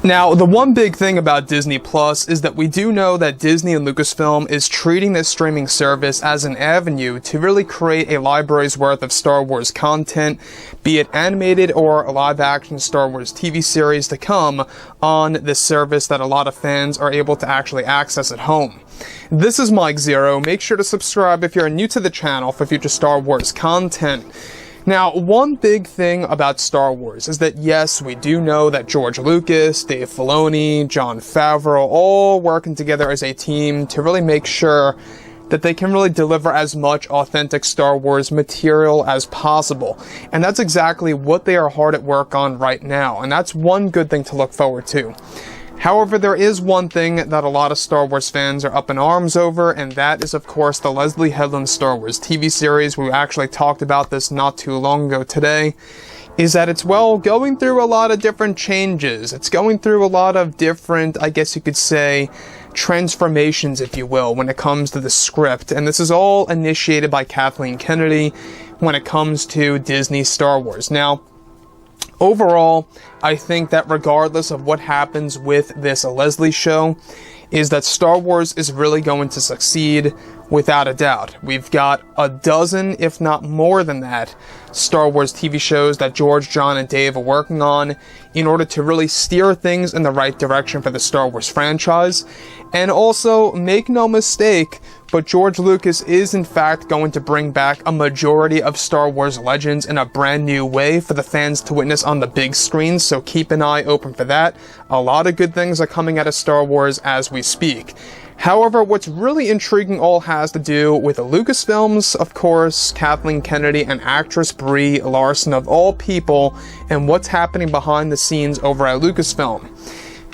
Now, the one big thing about Disney Plus is that we do know that Disney and Lucasfilm is treating this streaming service as an avenue to really create a library's worth of Star Wars content, be it animated or a live-action Star Wars TV series to come on this service that a lot of fans are able to actually access at home. This is Mike Zero. Make sure to subscribe if you're new to the channel for future Star Wars content. Now, one big thing about Star Wars is that, yes, we do know that George Lucas, Dave Filoni, Jon Favreau, all working together as a team to really make sure that they can really deliver as much authentic Star Wars material as possible. And that's exactly what they are hard at work on right now, and that's one good thing to look forward to. However, there is one thing that a lot of Star Wars fans are up in arms over, and that is, of course, the Leslie Headland Star Wars TV series. We actually talked about this not too long ago today, is that it's, well, going through a lot of different changes. It's going through a lot of different, I guess you could say, transformations, if you will, when it comes to the script. And this is all initiated by Kathleen Kennedy when it comes to Disney Star Wars. Now, overall, I think that regardless of what happens with this Leslie show, is that Star Wars is really going to succeed without a doubt. We've got a dozen, if not more than that, Star Wars TV shows that George, John, and Dave are working on in order to really steer things in the right direction for the Star Wars franchise. And also, make no mistake, but George Lucas is in fact going to bring back a majority of Star Wars Legends in a brand new way for the fans to witness on the big screen, so keep an eye open for that. A lot of good things are coming out of Star Wars as we speak. However, what's really intriguing all has to do with the Lucasfilms, of course, Kathleen Kennedy and actress Brie Larson of all people, and what's happening behind the scenes over at Lucasfilm.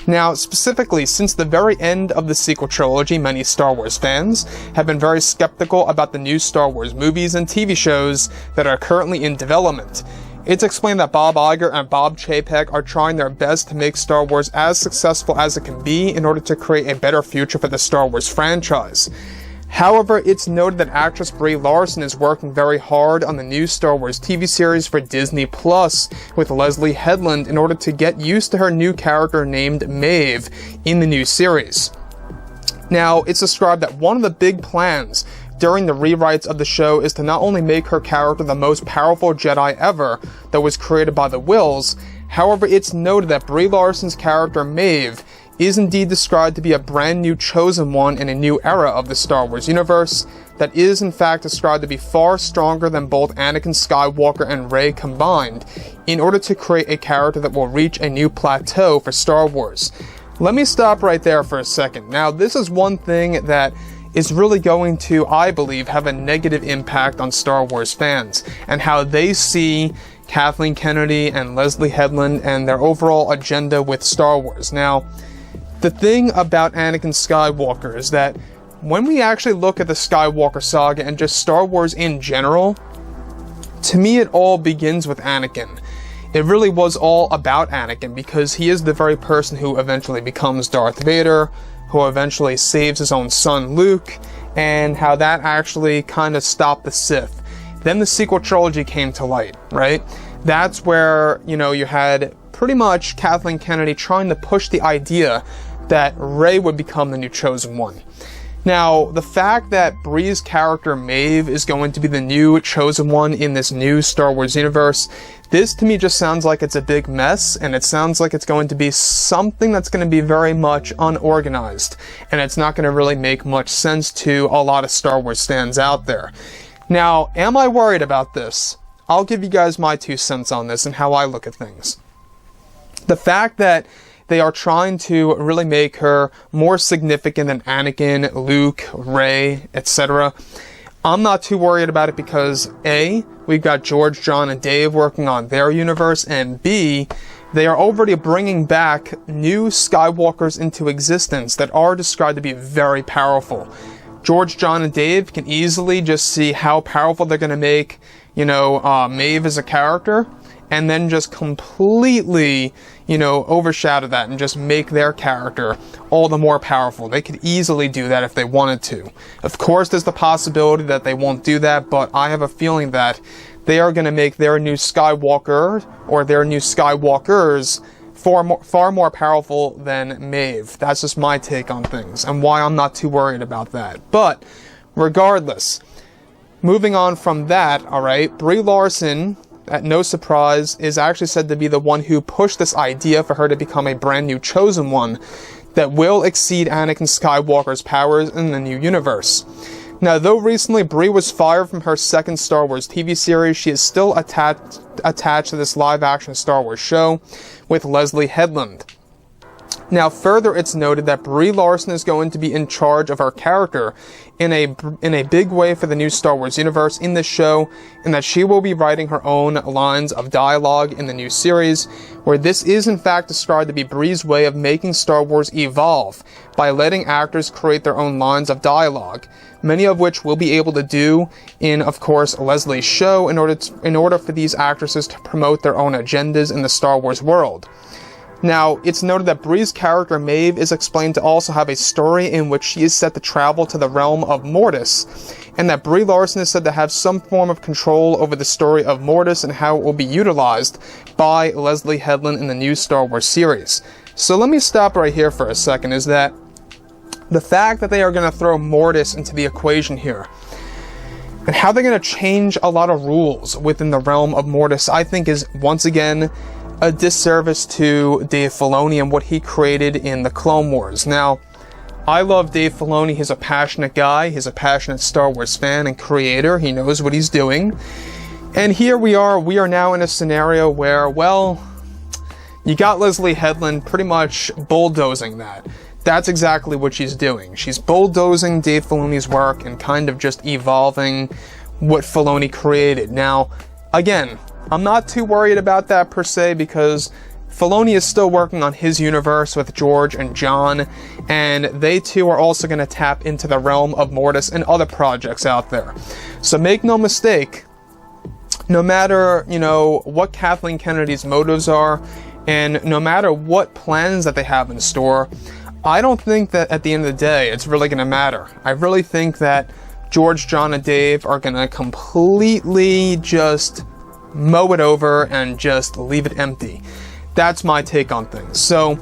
Now, specifically, since the very end of the sequel trilogy, many Star Wars fans have been very skeptical about the new Star Wars movies and TV shows that are currently in development. It's explained that Bob Iger and Bob Chapek are trying their best to make Star Wars as successful as it can be in order to create a better future for the Star Wars franchise. However, it's noted that actress Brie Larson is working very hard on the new Star Wars TV series for Disney Plus with Leslie Headland in order to get used to her new character named Maeve in the new series. Now, it's described that one of the big plans during the rewrites of the show is to not only make her character the most powerful Jedi ever that was created by the Wills, however, it's noted that Brie Larson's character Maeve is indeed described to be a brand new chosen one in a new era of the Star Wars universe that is in fact described to be far stronger than both Anakin Skywalker and Rey combined in order to create a character that will reach a new plateau for Star Wars. Let me stop right there for a second. Now, this is one thing that is really going to, I believe, have a negative impact on Star Wars fans and how they see Kathleen Kennedy and Leslie Headland and their overall agenda with Star Wars. Now, the thing about Anakin Skywalker is that when we actually look at the Skywalker saga and just Star Wars in general, to me it all begins with Anakin. It really was all about Anakin because he is the very person who eventually becomes Darth Vader, who eventually saves his own son Luke, and how that actually kind of stopped the Sith. Then the sequel trilogy came to light, right? That's where, you had pretty much Kathleen Kennedy trying to push the idea that Rey would become the new chosen one. Now, the fact that Brie's character Maeve is going to be the new chosen one in this new Star Wars universe, this to me just sounds like it's a big mess, and it sounds like it's going to be something that's going to be very much unorganized, and it's not going to really make much sense to a lot of Star Wars fans out there. Now, am I worried about this? I'll give you guys my 2 cents on this and how I look at things. The fact that they are trying to really make her more significant than Anakin, Luke, Rey, etc. I'm not too worried about it because A, we've got George, John, and Dave working on their universe, and B, they are already bringing back new Skywalkers into existence that are described to be very powerful. George, John, and Dave can easily just see how powerful they're going to make, Maeve as a character, and then just completely, overshadow that and just make their character all the more powerful. They could easily do that if they wanted to. Of course, there's the possibility that they won't do that, but I have a feeling that they are going to make their new Skywalker, or their new Skywalkers, far more powerful than Maeve. That's just my take on things, and why I'm not too worried about that. But regardless, moving on from that, alright, Brie Larson, at no surprise, is actually said to be the one who pushed this idea for her to become a brand new Chosen One that will exceed Anakin Skywalker's powers in the new universe. Now, though recently Brie was fired from her second Star Wars TV series, she is still attached to this live-action Star Wars show with Leslie Headland. Now, further, it's noted that Brie Larson is going to be in charge of her character in a big way for the new Star Wars universe in this show, and that she will be writing her own lines of dialogue in the new series, where this is in fact described to be Brie's way of making Star Wars evolve by letting actors create their own lines of dialogue, many of which we'll be able to do in, of course, Leslie's show in order for these actresses to promote their own agendas in the Star Wars world. Now, it's noted that Brie's character Maeve is explained to also have a story in which she is set to travel to the realm of Mortis, and that Brie Larson is said to have some form of control over the story of Mortis and how it will be utilized by Leslie Headland in the new Star Wars series. So let me stop right here for a second, is that the fact that they are going to throw Mortis into the equation here, and how they're going to change a lot of rules within the realm of Mortis, I think is, once again, a disservice to Dave Filoni and what he created in the Clone Wars. Now, I love Dave Filoni. He's a passionate guy. He's a passionate Star Wars fan and creator. He knows what he's doing. And here we are now in a scenario where, well, you got Leslie Headland pretty much bulldozing that. That's exactly what she's doing. She's bulldozing Dave Filoni's work and kind of just evolving what Filoni created. Now, again, I'm not too worried about that per se, because Filoni is still working on his universe with George and John, and they too are also going to tap into the realm of Mortis and other projects out there. So make no mistake, no matter, what Kathleen Kennedy's motives are, and no matter what plans that they have in store, I don't think that at the end of the day it's really going to matter. I really think that George, John, and Dave are going to completely just mow it over and just leave it empty. That's my take on things. So,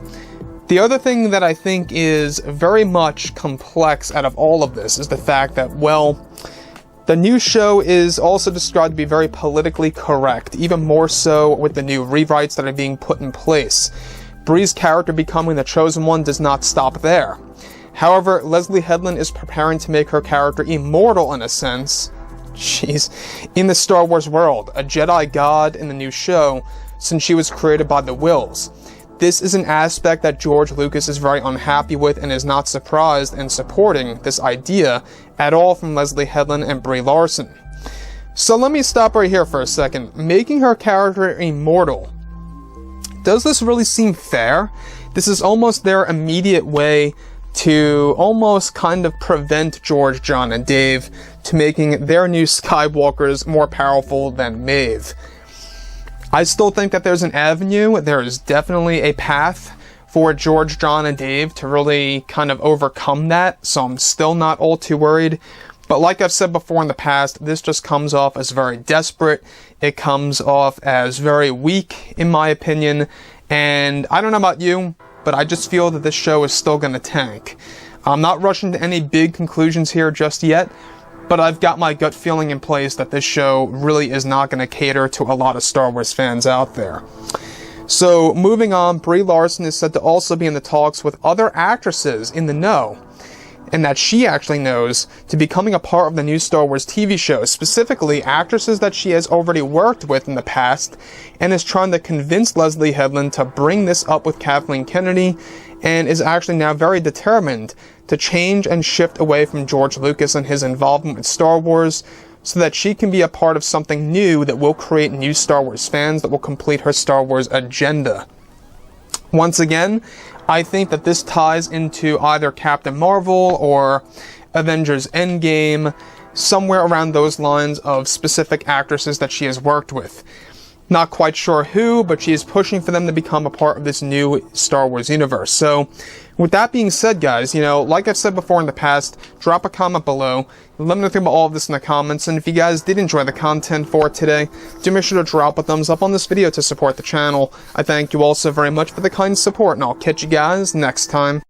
the other thing that I think is very much complex out of all of this is the fact that, well, the new show is also described to be very politically correct, even more so with the new rewrites that are being put in place. Brie's character becoming the Chosen One does not stop there. However, Leslie Headland is preparing to make her character immortal in a sense, in the Star Wars world, a Jedi god in the new show, since she was created by the Wills. This is an aspect that George Lucas is very unhappy with and is not surprised and supporting this idea at all from Leslie Headland and Brie Larson. So let me stop right here for a second. Making her character immortal, does this really seem fair? This is almost their immediate way to almost kind of prevent George, John, and Dave to making their new Skywalkers more powerful than Maeve. I still think that there's an avenue, there is definitely a path for George, John, and Dave to really kind of overcome that, so I'm still not all too worried. But like I've said before in the past, this just comes off as very desperate, it comes off as very weak, in my opinion, and I don't know about you, but I just feel that this show is still going to tank. I'm not rushing to any big conclusions here just yet, but I've got my gut feeling in place that this show really is not going to cater to a lot of Star Wars fans out there. So, moving on, Brie Larson is said to also be in the talks with other actresses in the know, and that she actually knows, to becoming a part of the new Star Wars TV show, specifically actresses that she has already worked with in the past, and is trying to convince Leslie Headland to bring this up with Kathleen Kennedy, and is actually now very determined to change and shift away from George Lucas and his involvement with Star Wars, so that she can be a part of something new that will create new Star Wars fans that will complete her Star Wars agenda. Once again, I think that this ties into either Captain Marvel or Avengers Endgame, somewhere around those lines of specific actresses that she has worked with. Not quite sure who, but she is pushing for them to become a part of this new Star Wars universe. So, with that being said, guys, like I've said before in the past, drop a comment below. Let me know about all of this in the comments, and if you guys did enjoy the content for today, do make sure to drop a thumbs up on this video to support the channel. I thank you all so very much for the kind support, and I'll catch you guys next time.